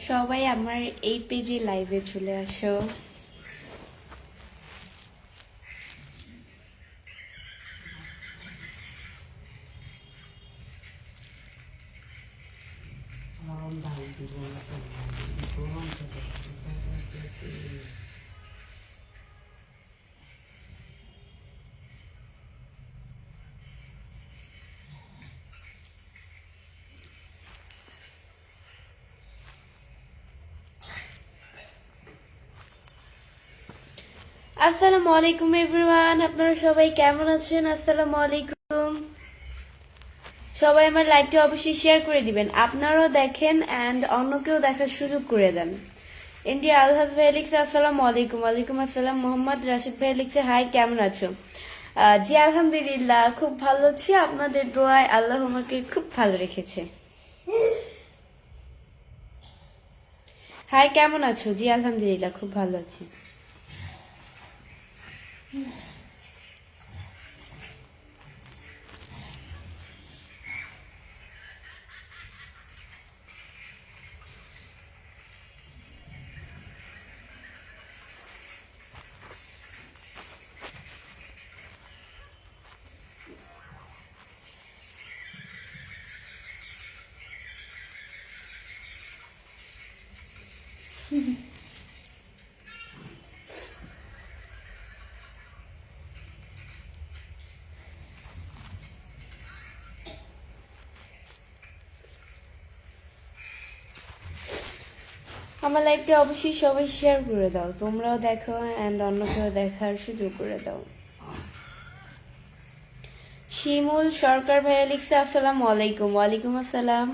সবাই আমার এই পেজে লাইভে চলে আসো। আসসালামু আলাইকুম এভরিওয়ান, আপনারা সবাই কেমন আছেন? আসসালামু আলাইকুম। সবাই আমার লাইভটি অবশ্যই শেয়ার করে দিবেন, আপনারাও দেখেন অ্যান্ড অন্যকেও দেখার সুযোগ করে দেন। এমডি আলহাজ ভাই লিখছে আসসালামু আলাইকুম। ওয়ালাইকুম আসসালাম। মোহাম্মদ রাশিদ ভাই লিখছে হাই, কেমন আছো? জি আলহামদুলিল্লাহ, খুব ভালো আছি, আপনাদের দোয়ায় আল্লাহ আমাকে খুব ভালো রেখেছে। হাই, কেমন আছো? জি আলহামদুলিল্লাহ, খুব ভালো আছি। আমার লাইভটি অবশ্যই সবাই শেয়ার করে দাও, তোমরাও দেখো অ্যান্ড অন্যকেও দেখার সুযোগ করে দাও। শিমুল সরকার ভাইয়া লিখছে আসসালামু আলাইকুম। ওয়ালাইকুম আসসালাম।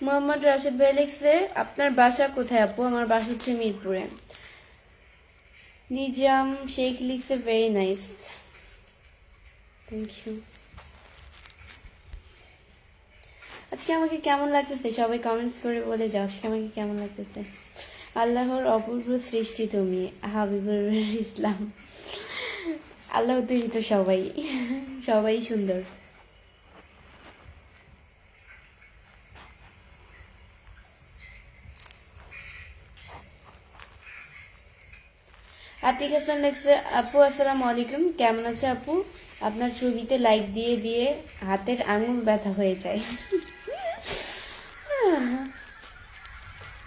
মোহাম্মদ রাশিদ ভাই লিখছে আপনার বাসা কোথায় আপু? আমার বাসা হচ্ছে মিরপুরে। নিজাম শেখ লিখছে ভেরি নাইস, থ্যাংক ইউ। আজকে আমাকে কেমন লাগতেছে সবাই কমেন্টস করে বলে যাও, আজকে আমাকে কেমন লাগতেছে। আল্লাহর অপূর্ব সৃষ্টি তুমি, হাবিবুর ইসলাম। আল্লাহ তৈরি তো সবাই, সবাই সুন্দর। আতিক হাসান লিখছে আপু আসসালামু আলাইকুম, কেমন আছে আপু? আপনার ছবিতে লাইক দিয়ে দিয়ে হাতের আঙুল ব্যথা হয়ে যায়।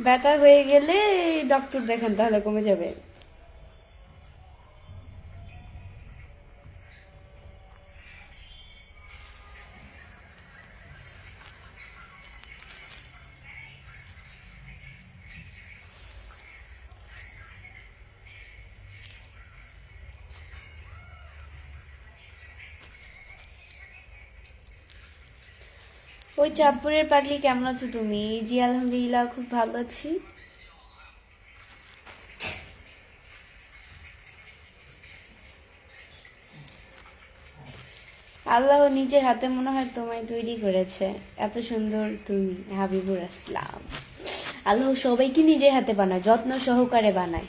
ব্যথা হয়ে গেলে ডক্টর দেখান, তাহলে কমে যাবে। ওই চাঁদপুরের পাগলি, কেমন আছো তুমি? জি আলহামদুলিল্লাহ, খুব ভালো আছি। আল্লাহ নিজের হাতে মনে হয় তোমায় তৈরি করেছে, এত সুন্দর তুমি হাবিবুর আসলাম। আল্লাহ সবাইকে নিজের হাতে বানায়, যত্ন সহকারে বানায়।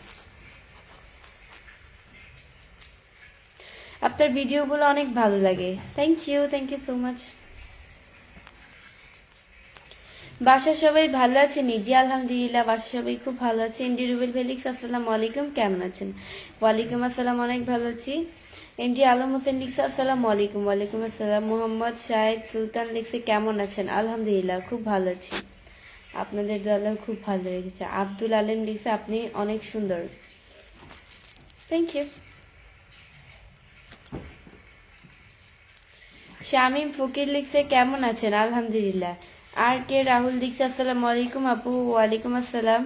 আপনার ভিডিওগুলো অনেক ভালো লাগে, থ্যাংক ইউ সো মাচ। বাসার সবাই ভালো আছে? জি আলহামদুলিল্লাহ, বাসার সবাই খুব ভালো আছে। এমডি রুবেল ফেলিক্স আসসালামু আলাইকুম, কেমন আছেন? ওয়ালাইকুম আসসালাম, অনেক ভালো আছি। এমডি আলম হোসেন লিখছে আসসালামু আলাইকুম। ওয়ালাইকুম আসসালাম। মোহাম্মদ শাহেদ সুলতান লিখছে কেমন আছেন? আলহামদুলিল্লাহ, খুব ভালো আছি, আপনাদের দোয়া খুব ভালো রেখেছে। আব্দুল আলেম লিখছে আপনি অনেক সুন্দর, থ্যাংক ইউ। শামীম ফকির লিখছে কেমন আছেন? আলহামদুলিল্লাহ। আর কে রাহুল লিখছে আসসালামু আলাইকুম আপু। ওয়ালাইকুম আসসালাম।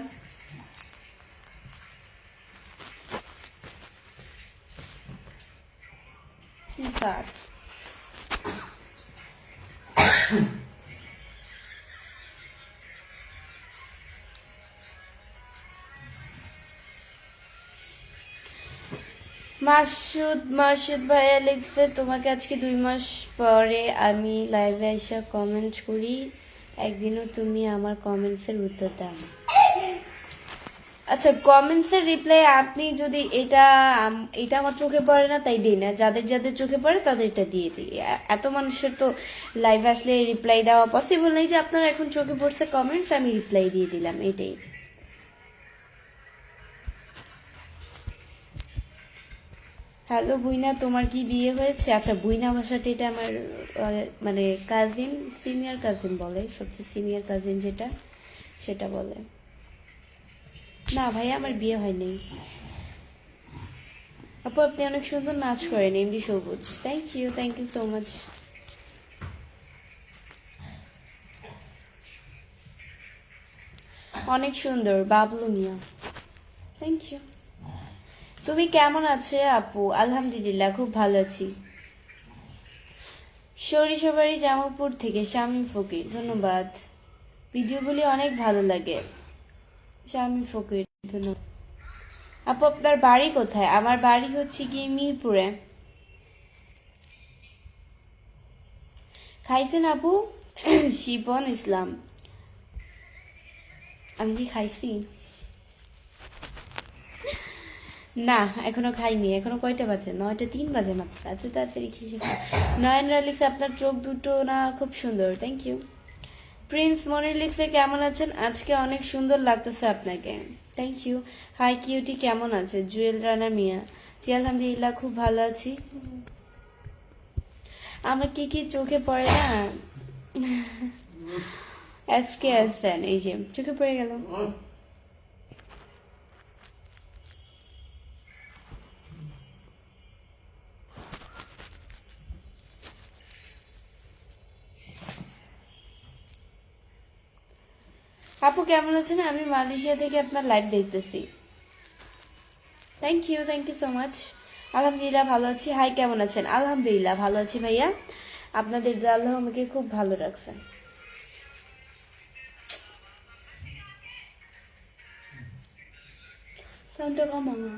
মাসুদ ভাইয়া লিখছে তোমাকে আজকে 2 মাস পরে আমি লাইভে এসে কমেন্ট করি, একদিনও তুমি আমার কমেন্টসের উত্তর দাও না। আচ্ছা, কমেন্টসের রিপ্লাই আপনি যদি এটা আমার চোখে পড়ে না তাই দিই না, যাদের যাদের চোখে পড়ে তাদের এটা দিয়ে দিই। এত মানুষের তো লাইভ আসলে রিপ্লাই দেওয়া পসিবল নেই যে আপনার এখন চোখে পড়ছে কমেন্টস আমি রিপ্লাই দিয়ে দিলাম, এটাই। হ্যালো বুইনা, তোমার কি বিয়ে হয়েছে? আচ্ছা, বুইনা ভাষাটা এটা আমার মানে কাজিন, সিনিয়র কাজিন বলে, সবচেয়ে সিনিয়র কাজিন যেটা, সেটা বলে। না ভাই, আমার বিয়ে হয়নি। আপু আপনি অনেক সুন্দর নাচ করেন, MD Sabuj. Thank you so much. অনেক সুন্দর, বাবলু মিয়া। Thank you. তুমি কেমন আছো আপু? আলহামদুলিল্লাহ, খুব ভালো আছি। সরিষাবাড়ি জামালপুর থেকে শামীম ফকির, ধন্যবাদ। ভিডিওগুলি অনেক ভালো লাগে। শামীম ফকির, ধন্যবাদ। আপু আপনার বাড়ি কোথায়? আমার বাড়ি হচ্ছে গিয়ে মিরপুরে। খাইছেন আপু? শিপন ইসলাম। আমি কি খাইছি? না, এখনো খাইনি। এখনো কয়টা বাজে? 9টা 3 বাজে মাত্র। এত তাড়াতাড়ি খেয়ে নয়নরা লিখছে আপনার চোখ দুটো না খুব সুন্দর। Thank you. প্রিন্স মনির লিখছে কেমন আছেন? আজকে অনেক সুন্দর লাগতেছে আপনাকে। Thank you. হাই কিউটি, কেমন আছে? জুয়েল রানা মিয়া। জি আলহামদুলিল্লাহ, খুব ভালো আছি। আমার কি চোখে পড়ে না? এসকে আছেন, এই যে চোখে পড়ে গেল। আপু কেমন আছেন? আমি মালয়েশিয়া থেকে আপনার লাইভ দেখতেছি। Thank you so much. আলহামদুলিল্লাহ ভালো আছি। হাই, কেমন আছেন? আলহামদুলিল্লাহ ভালো আছি ভাইয়া। আপনাদের আল্লাহ আমাকে খুব ভালো রাখছে। সাউন্ডটা কমানো,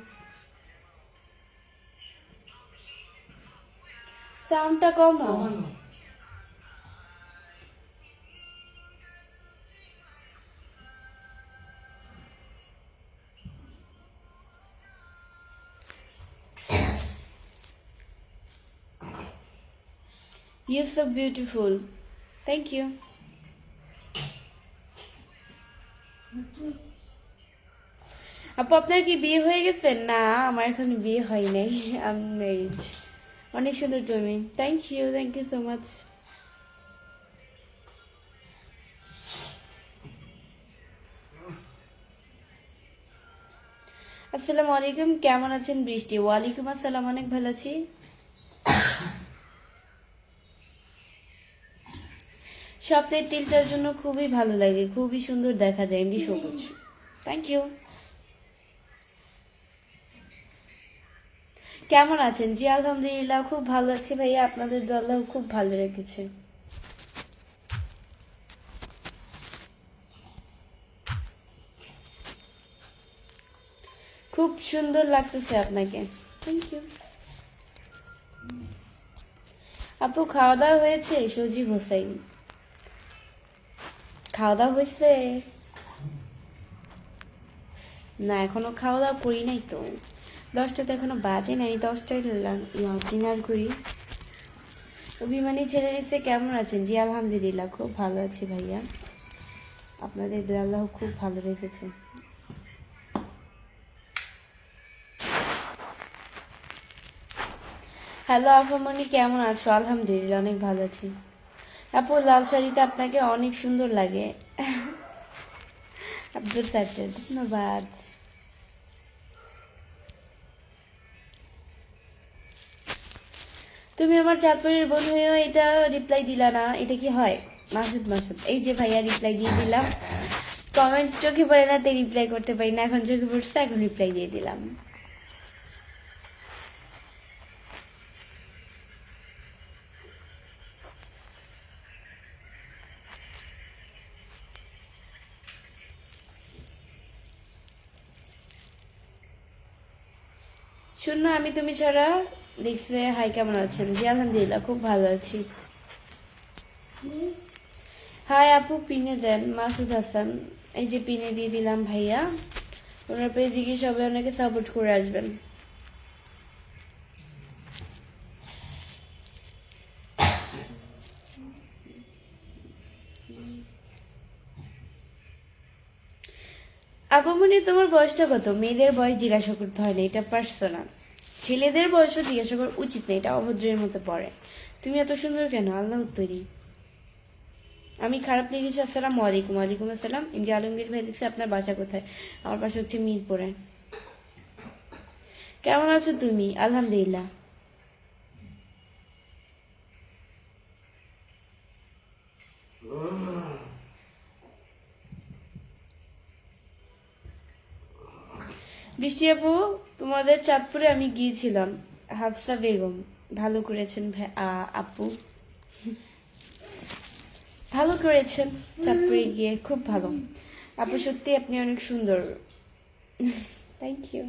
সাউন্ডটা কমানো। You're so beautiful. Thank you. আপু আপনার কি বিয়ে হয়ে গেছে? না, আমার এখন বিয়ে হয় নাই। আমি ম্যারিড। অনেক সুন্দর তুমি। Thank you so much. আসসালামু আলাইকুম, কেমন আছেন বৃষ্টি? ওয়ালাইকুম আসসালাম, অনেক ভালো আছি। সপ্তাহের তিলটার জন্য খুবই ভালো লাগে, খুবই সুন্দর দেখা যায়, এমনি সবুজ। Thank you. কেমন আছেন? জি আলহামদুলিল্লাহ, খুব ভালো আছি ভাইয়া। আপনাদের দোয়া খুব ভালো রেখেছে। খুব সুন্দর লাগতেছে আপনাকে। Thank you. আপু খাওয়া দাওয়া হয়েছে? সজীব হোসাইন। খাওয়া দাওয়া হয়েছে? না, এখনো খাওয়া দাওয়া করি নাই তো। 10টা তো এখনো বাজে নাই। 10টায় ডিনার করি। অভিমানী ছেলে লিখছে কেমন আছেন? জি আলহামদুলিল্লাহ, খুব ভালো আছি ভাইয়া। আপনাদের দয়া আল্লাহ খুব ভালো রেখেছে। হ্যালো আফামনি, কেমন আছো? আলহামদুলিল্লাহ, অনেক ভালো আছি। আপু লাল শাড়িতে আপনাকে অনেক সুন্দর লাগে। আব্দুল সাত্তার, ধন্যবাদ। তুমি আমার চাঁদপুরের বোন হয়েও এটা রিপ্লাই দিলা না, এটা কি হয়? মাসুদ, এই যে ভাইয়া রিপ্লাই দিয়ে দিলাম। কমেন্টস চোখে পড়ে না তাই রিপ্লাই করতে পারি না, এখন চোখে পড়ছে, এখন রিপ্লাই দিয়ে দিলাম। শূন্য আমি তুমি ছাড়া লিখছে হাই, কেমন আছেন? জি আলহামদুলিল্লাহ, খুব ভালো আছি। হাই আপু, পিনে দেন। মাসুদ হাসান, এই যে পিনে দিয়ে দিলাম ভাইয়া। ওনার পেজে গিয়ে সবাই ওনাকে সাপোর্ট করে আসবেন। আপামনি, তোমার বয়সটা কত? মেয়েদের বয়স জিজ্ঞাসা করতে হয় না, এটা পার্সোনাল। ছেলেদের বয়সও জিজ্ঞাসা করা উচিত না, এটা অভদ্রের মতো পড়ে। তুমি এত সুন্দর কেন? আল্লাহ তৈরি। আমি খারাপ লিখেছি। আসসালামু আলাইকুম। ওয়ালাইকুম আসসালাম। এমডি আলমগীর ভাই লিখছে আপনার বাসা কোথায়? আমার বাসা হচ্ছে মিরপুরে। কেমন আছো তুমি? আলহামদুলিল্লাহ। বৃষ্টি আপু, তোমাদের চাঁদপুরে আমি গিয়েছিলাম। হাফসা বেগম, ভালো করেছেন আপু, ভালো করেছেন। চাঁদপুরে গিয়ে খুব ভালো। আপু সত্যি আপনি অনেক সুন্দর। Thank you.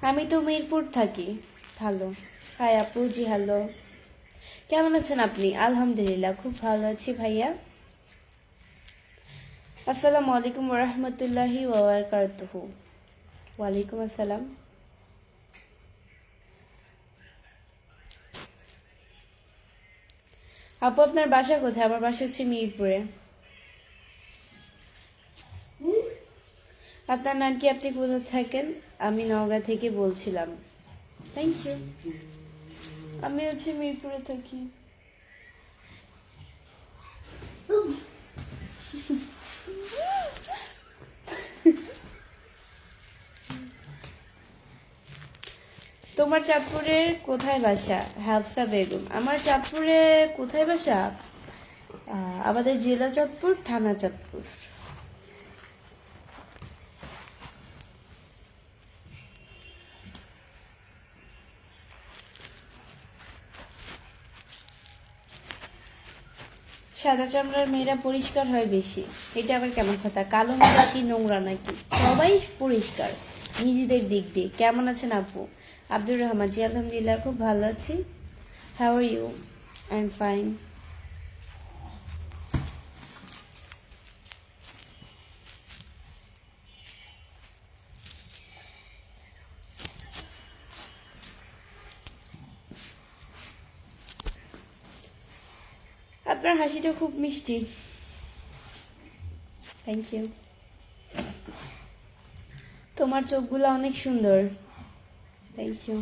আমি তো মিরপুর থাকি। ভালো। হাই আপু জি, হ্যালো। কেমন আছেন আপনি? আলহামদুলিল্লাহ, খুব ভালো আছি ভাইয়া। আসসালামু আলাইকুম ওরহমতুল্লাহি ওয়াবারাকাতুহু। ওয়ালাইকুম আসসালাম। আপু আপনার বাসা কোথায়? আমার বাসা হচ্ছে মিরপুরে। আপনার নাম কি? আপনি কোথায় থাকেন? আমি নওগাঁ থেকে বলছিলাম। Thank you. আমি হচ্ছে মিরপুরে থাকি। তোমার চাঁদপুরে কোথায় বাসা? হাফসা বেগম, আমার চাঁদপুরে কোথায় বাসা? আমাদের জেলা চাঁদপুর, থানা চাঁদপুর। সাদা চামড়ার মেয়েরা পরিষ্কার হয় বেশি, এটা আবার কেমন কথা? কালো মেয়েরা কি নোংরা নাকি? সবাই পরিষ্কার নিজেদের দিক দিয়ে। কেমন আছেন আপু? আব্দুর রহমান, জি আলহামদুলিল্লাহ, খুব ভালো আছি। How are you? I am fine. আপনার হাসিটা খুব মিষ্টি। Thank you. তোমার চোখগুলো অনেক সুন্দর। Thank you.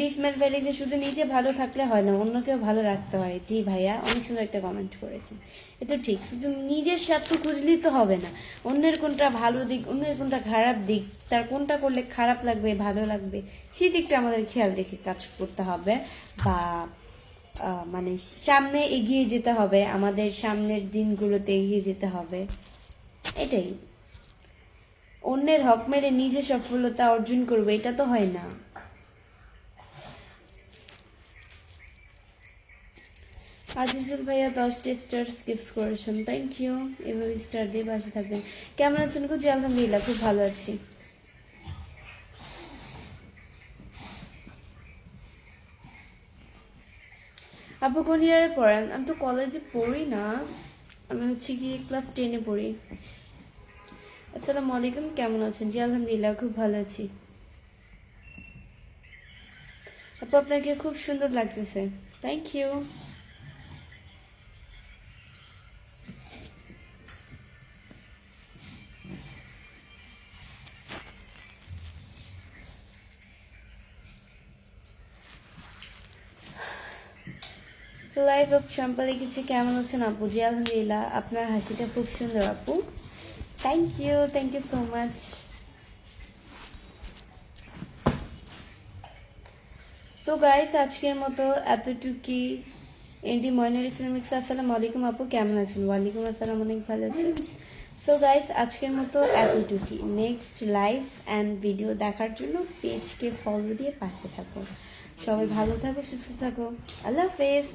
বিসমেল ভ্যালিতে শুধু নিজে ভালো থাকলে হয় না, অন্যকেও ভালো রাখতে হয়। জি ভাইয়া, অনেক সুন্দর একটা কমেন্ট করেছেন। এ তো ঠিক, শুধু নিজের স্বার্থ খুঁজলেই তো হবে না। অন্যের কোনটা ভালো দিক, অন্যের কোনটা খারাপ দিক, তার কোনটা করলে খারাপ লাগবে ভালো লাগবে, সেই দিকটা আমাদের খেয়াল রেখে কাজ করতে হবে। বা মানে সামনে এগিয়ে যেতে হবে, আমাদের সামনের দিনগুলোতে এগিয়ে যেতে হবে, এটাই। অন্যের হক মেরে নিজে সফলতা অর্জন করবে, এটা তো হয় না। আজিজুল ভাইয়া 10টা স্টার গিফট করেছেন, থ্যাংক ইউ। এভাবে স্টার দিয়ে পাশে থাকবেন। কেমন আছেন? খুব আলহামদুলিল্লাহ, খুব ভালো আছি। আপু কোন ইয়ারে পড়েন? আমি তো কলেজে পড়ি না, আমি হচ্ছে কি ক্লাস 10-এ পড়ি। আসসালামু আলাইকুম, কেমন আছেন? জি আলহামদুলিল্লাহ, খুব ভালো আছি। আপু আপনাকে খুব সুন্দর লাগতেছে, thank you. Life of Shampa লিখেছি, কেমন আছেন আপু? জি আলহামদুলিল্লাহ, আপনার হাসিটা খুব সুন্দর আপু। Thank you, thank you so much. So guys আজকের মতো এতটুকুই। এনডি ময়নুল ইসলাম লিখছে আসসালামু আলাইকুম আপু কেমন আছেন? ওয়ালাইকুম আসসালাম, অনেক ভালো আছি। সো গাইস আজকের মতো এতটুকুই। নেক্সট লাইভ অ্যান্ড ভিডিও দেখার জন্য পেজকে ফলো দিয়ে পাশে থাকো। সবাই ভালো থাকো, সুস্থ থাকো। আল্লাহ হাফেজ।